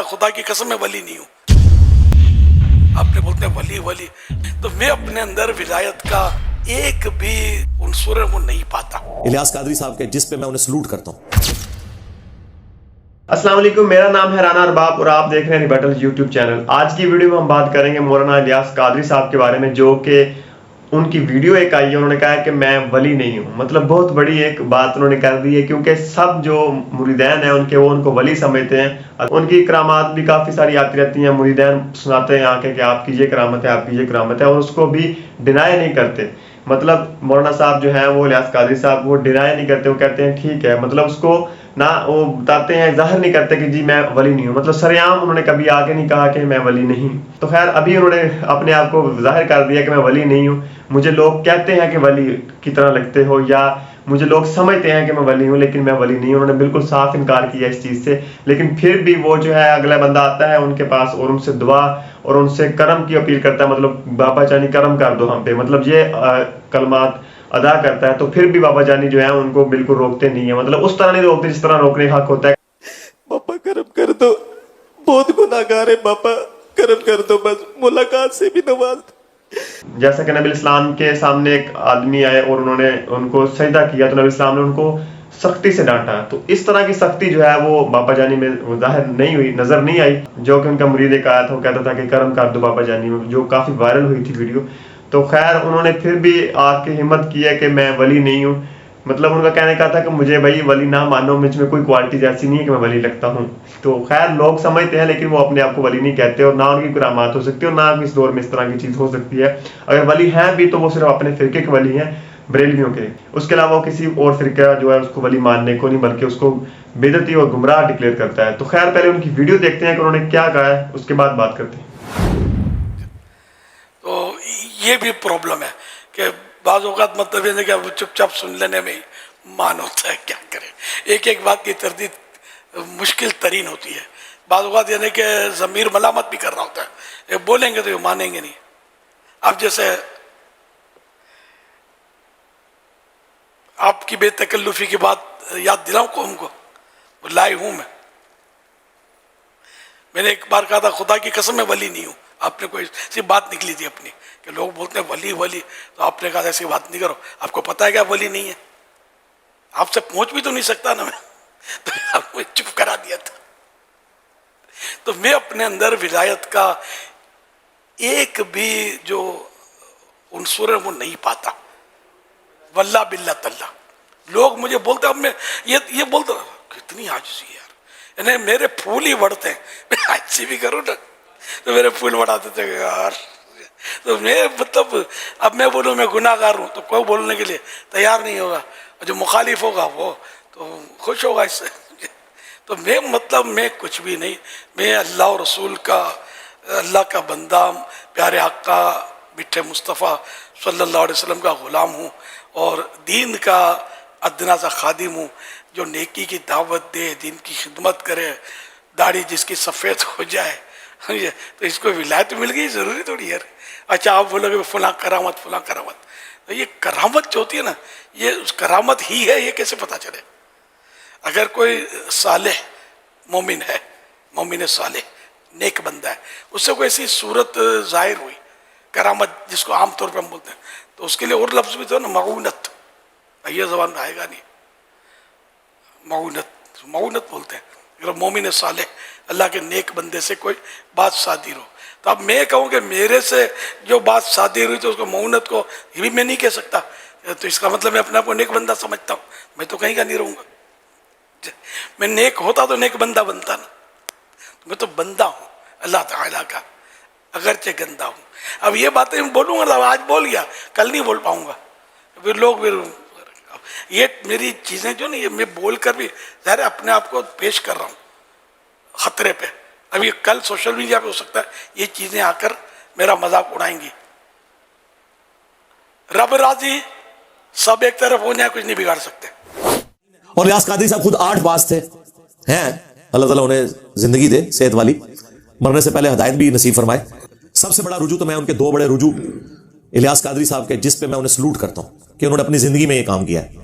خدا کی قسم میں ولی نہیں ہوں. آپ نے بولتے ہیں ولی ولی, تو میں اپنے اندر ولایت کا ایک بھی عنصر وہ نہیں پاتا. الیاس قادری صاحب کے جس پہ میں انہیں سلوٹ کرتا ہوں. السلام علیکم, میرا نام ہے رانا ارباب اور آپ دیکھ رہے ہیں ریبیٹل یوٹیوب چینل. آج کی ویڈیو میں ہم بات کریں گے مولانا الیاس قادری صاحب کے بارے میں, جو کہ ان کی ویڈیو ایک آئی ہے, انہوں نے کہا ہے کہ میں ولی نہیں ہوں. مطلب بہت بڑی ایک بات انہوں نے کر دی ہے, کیونکہ سب جو مریدین ہیں ان کے وہ ان کو ولی سمجھتے ہیں. ان کی کرامات بھی کافی ساری آتی رہتی ہیں, مریدین سناتے ہیں آ کے کہ آپ کی یہ کرامت ہے, آپ کی یہ کرامت ہے, اور اس کو بھی ڈینائی نہیں کرتے. مطلب مولانا صاحب جو ہیں وہ الیاس قادری صاحب وہ ڈینائی نہیں کرتے, وہ کہتے ہیں ٹھیک ہے. مطلب اس کو نہ وہ بتاتے ہیں, ظاہر نہیں کرتے کہ جی میں ولی نہیں ہوں. مطلب سریعام انہوں نے کبھی آگے نہیں کہا کہ میں ولی نہیں. تو خیر ابھی انہوں نے اپنے آپ کو ظاہر کر دیا کہ میں ولی نہیں ہوں. مجھے لوگ کہتے ہیں کہ ولی کی طرح لگتے ہو, یا مجھے لوگ سمجھتے ہیں کہ میں ولی ہوں, لیکن میں ولی نہیں ہوں. انہوں نے بالکل صاف انکار کیا اس چیز سے. لیکن پھر بھی وہ جو ہے اگلا بندہ آتا ہے ان کے پاس اور ان سے دعا اور ان سے کرم کی اپیل کرتا ہے, مطلب بابا جانی کرم کر دو ہم پہ, مطلب یہ کلمات ادا کرتا ہے. تو پھر بھی بابا جانی جو ہے ان کو بالکل روکتے نہیں ہیں. مطلب اس طرح نہیں روکتے جس طرح روکنے حق ہوتا ہے. بابا کرم کر دو, بہت گناہگار ہے بابا, کرم کر دو, بس ملاقات سے بھی نواز دو. جیسا کہ نبی اسلام کے سامنے ایک آدمی آئے اور انہوں نے ان کو سجدہ کیا, تو نبی اسلام نے ان کو سختی سے ڈانٹا. تو اس طرح کی سختی جو ہے وہ بابا جانی میں ظاہر نہیں ہوئی, نظر نہیں آئی. جو کہ ان کا مرید ایک آیا تھا, وہ کہتا تھا کہ کرم کر دو بابا جانی میں, جو کافی وائرل ہوئی تھی ویڈیو. تو خیر انہوں نے پھر بھی آ کے ہمت کی ہے کہ میں ولی نہیں ہوں. مطلب ان کا کہنے کا تھا کہ مجھے بھائی ولی نہ مانو, مجھ میں کوئی کوالٹیز ایسی نہیں ہے کہ میں ولی لگتا ہوں. تو خیر لوگ سمجھتے ہیں, لیکن وہ اپنے آپ کو ولی نہیں کہتے, اور نہ ان کی کرامات ہو سکتی ہے, اور نہ اس دور میں اس طرح کی چیز ہو سکتی ہے. اگر ولی ہیں بھی تو وہ صرف اپنے فرقے کے ولی ہیں, بریلویوں کے. اس کے علاوہ وہ کسی اور فرقہ جو ہے اس کو ولی ماننے کو نہیں, بلکہ اس کو بدعتی اور گمراہ ڈکلیئر کرتا ہے. تو خیر پہلے ان کی ویڈیو دیکھتے ہیں کہ انہوں نے کیا کہا ہے, اس کے بعد بات کرتے ہیں. تو یہ بھی پرابلم ہے کہ بعض اوقات مطلب یہ کہ وہ چپ چاپ سن لینے میں مان ہوتا ہے, کیا کریں. ایک ایک بات کی تردید مشکل ترین ہوتی ہے. بعض اوقات یعنی کہ ضمیر ملامت بھی کر رہا ہوتا ہے, یہ بولیں گے تو یہ مانیں گے نہیں. اب جیسے آپ کی بے تکلفی کی بات یاد دلاؤں قوم کو, وہ لائے ہوں میں نے ایک بار کہا تھا خدا کی قسم میں ولی نہیں ہوں. آپ نے کوئی سی بات نکلی تھی اپنی کہ لوگ بولتے ہیں ولی ولی, تو آپ نے کہا ایسی بات نہیں کرو, آپ کو پتا ہے کہ آپ ولی نہیں ہے, آپ سے پہنچ بھی تو نہیں سکتا نا میں, تو آپ نے چپ کرا دیا تھا. تو میں اپنے اندر ولایت کا ایک بھی جو عنصر ہے وہ نہیں پاتا, واللہ باللہ تاللہ. لوگ مجھے بولتے اب میں یہ بولتا کتنی عاجزی ہے یار, یعنی میرے پھول ہی بڑھتے ہیں, میں عاجزی بھی کروں نا تو میرے پھول بڑھاتے تھے یار. تو میں مطلب اب میں بولوں میں گناہ گار ہوں تو کوئی بولنے کے لیے تیار نہیں ہوگا, جو مخالف ہوگا وہ تو خوش ہوگا اس سے. تو میں مطلب میں کچھ بھی نہیں, میں اللہ اور رسول کا, اللہ کا بندہ, پیارے آقا میٹھے مصطفیٰ صلی اللہ علیہ وسلم کا غلام ہوں, اور دین کا ادنا سا خادم ہوں, جو نیکی کی دعوت دے, دین کی خدمت کرے. داڑھی جس کی سفید ہو جائے تو اس کو ولایت مل گئی, ضروری تھوڑی ہے. اچھا آپ بولو گے فلاں کرامت فلاں کرامت, تو یہ کرامت جو ہوتی ہے نا, یہ اس کرامت ہی ہے, یہ کیسے پتہ چلے. اگر کوئی صالح مومن ہے, مومن صالح نیک بندہ ہے, اس سے کوئی ایسی صورت ظاہر ہوئی کرامت جس کو عام طور پہ ہم بولتے ہیں, تو اس کے لیے اور لفظ بھی تو نا, معونت. یہ زبان میں آئے گا نہیں, معونت, معونت بولتے ہیں. اگر مومن صالح اللہ کے نیک بندے سے کوئی بات صادر ہو, تو اب میں کہوں کہ میرے سے جو بات صادر ہوئی تو اس کو معونت کو یہ بھی میں نہیں کہہ سکتا, تو اس کا مطلب میں اپنے آپ کو نیک بندہ سمجھتا ہوں. میں تو کہیں کا نہیں رہوں گا. میں نیک ہوتا تو نیک بندہ بنتا نا, میں تو بندہ ہوں اللہ تعالیٰ کا, اگرچہ گندا ہوں. اب یہ باتیں بولوں گا, آج بول گیا کل نہیں بول پاؤں گا, پھر لوگ پھر یہ میری چیزیں جو نہیں, یہ میں بول کر بھی ظاہر اپنے آپ کو پیش کر رہا ہوں خطرے پہ. اب یہ کل سوشل میڈیا پہ ہو سکتا ہے یہ چیزیں آ کر میرا مذاق اڑائیں گی. رب راضی, سب ایک طرف ہو جائے, کچھ نہیں بگاڑ سکتے. اور الیاس قادری صاحب خود 8 باز تھے ہیں, اللہ تعالیٰ انہیں زندگی دے صحت والی, مرنے سے پہلے ہدایت بھی نصیب فرمائے. سب سے بڑا رجوع تو میں ان کے 2 بڑے رجوع الیاس قادری صاحب کے جس پہ میں انہیں سلوٹ کرتا ہوں کہ انہوں نے اپنی زندگی میں یہ کام کیا ہے.